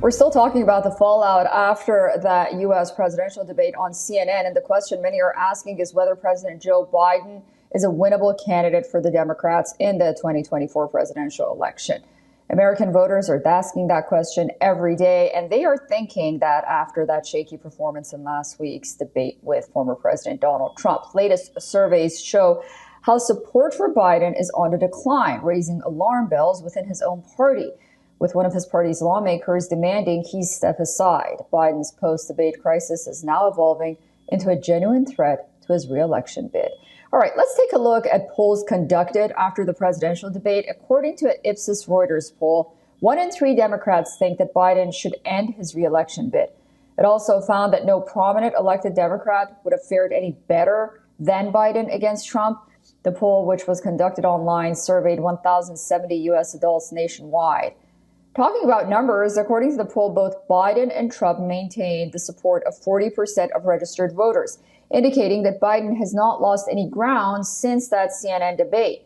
We're still talking about the fallout after that U.S. presidential debate on CNN, and the question many are asking is whether President Joe Biden is a winnable candidate for the Democrats in the 2024 presidential election. American voters are asking that question every day, and they are thinking that after that shaky performance in last week's debate with former President Donald Trump. Latest surveys show how support for Biden is on the decline, raising alarm bells within his own party, with one of his party's lawmakers demanding he step aside. Biden's post-debate crisis is now evolving into a genuine threat to his re-election bid. All right, let's take a look at polls conducted after the presidential debate. According to an Ipsos Reuters poll, 1 in 3 Democrats think that Biden should end his re-election bid. It also found that no prominent elected Democrat would have fared any better than Biden against Trump. The poll, which was conducted online, surveyed 1,070 U.S. adults nationwide. Talking about numbers, according to the poll, both Biden and Trump maintained the support of 40% of registered voters, indicating that Biden has not lost any ground since that CNN debate.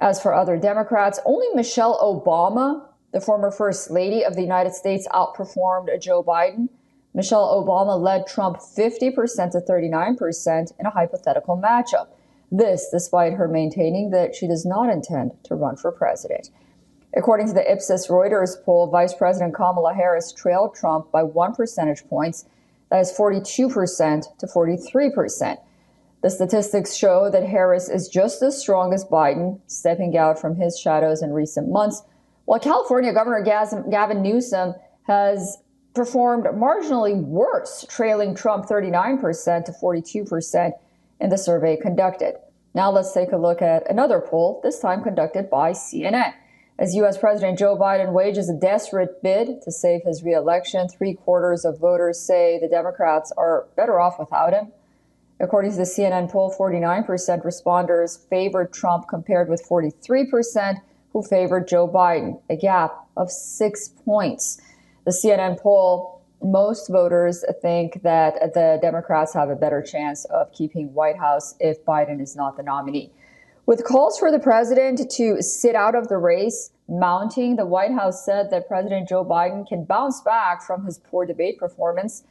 As for other Democrats, only Michelle Obama, the former First Lady of the United States, outperformed Joe Biden. Michelle Obama led Trump 50% to 39% in a hypothetical matchup. This despite her maintaining that she does not intend to run for president. According to the Ipsos Reuters poll, Vice President Kamala Harris trailed Trump by 1 percentage point, that is 42% to 43%. The statistics show that Harris is just as strong as Biden, stepping out from his shadows in recent months, while California Governor Gavin Newsom has performed marginally worse, trailing Trump 39% to 42% in the survey conducted. Now let's take a look at another poll, this time conducted by CNN. As U.S. President Joe Biden wages a desperate bid to save his re-election, 3/4 of voters say the Democrats are better off without him. According to the CNN poll, 49% responders favored Trump compared with 43% who favored Joe Biden, a gap of 6 points. The CNN poll, most voters think that the Democrats have a better chance of keeping White House if Biden is not the nominee. With calls for the president to sit out of the race mounting, the White House said that President Joe Biden can bounce back from his poor debate performance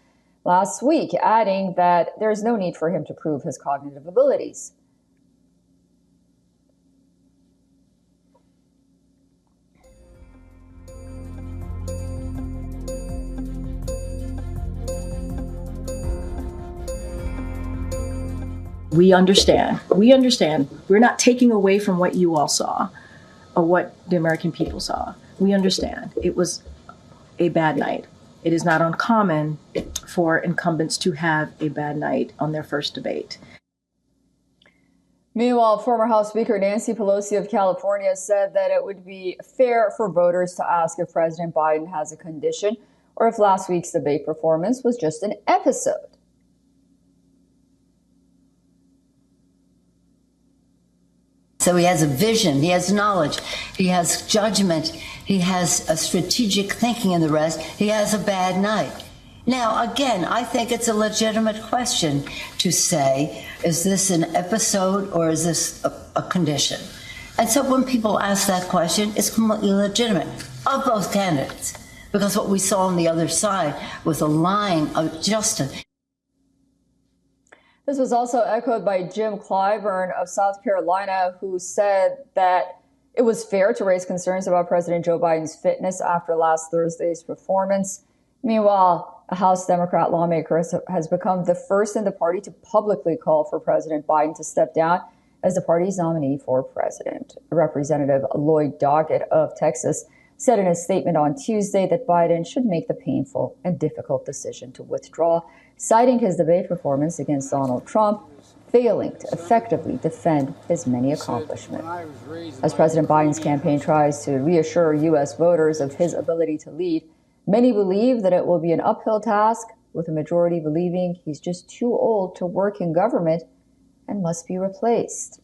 last week, adding that there is no need for him to prove his cognitive abilities. We understand. We're not taking away from what you all saw or what the American people saw. We understand. It was a bad night. It is not uncommon for incumbents to have a bad night on their first debate. Meanwhile, former House Speaker Nancy Pelosi of California said that it would be fair for voters to ask if President Biden has a condition or if last week's debate performance was just an episode. So he has a vision, he has knowledge, he has judgment, he has a strategic thinking and the rest. He has a bad night. Now, again, I think it's a legitimate question to say, is this an episode or is this a condition? And so when people ask that question, it's completely legitimate of both candidates, because what we saw on the other side was a lying of Justin. This was also echoed by Jim Clyburn of South Carolina, who said that it was fair to raise concerns about President Joe Biden's fitness after last Thursday's performance. Meanwhile, a House Democrat lawmaker has become the first in the party to publicly call for President Biden to step down as the party's nominee for president. Representative Lloyd Doggett of Texas said in a statement on Tuesday that Biden should make the painful and difficult decision to withdraw, citing his debate performance against Donald Trump, failing to effectively defend his many accomplishments. As President Biden's campaign tries to reassure U.S. voters of his ability to lead, many believe that it will be an uphill task, with a majority believing he's just too old to work in government and must be replaced.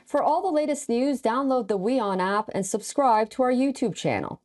For all the latest news, download the WION app and subscribe to our YouTube channel.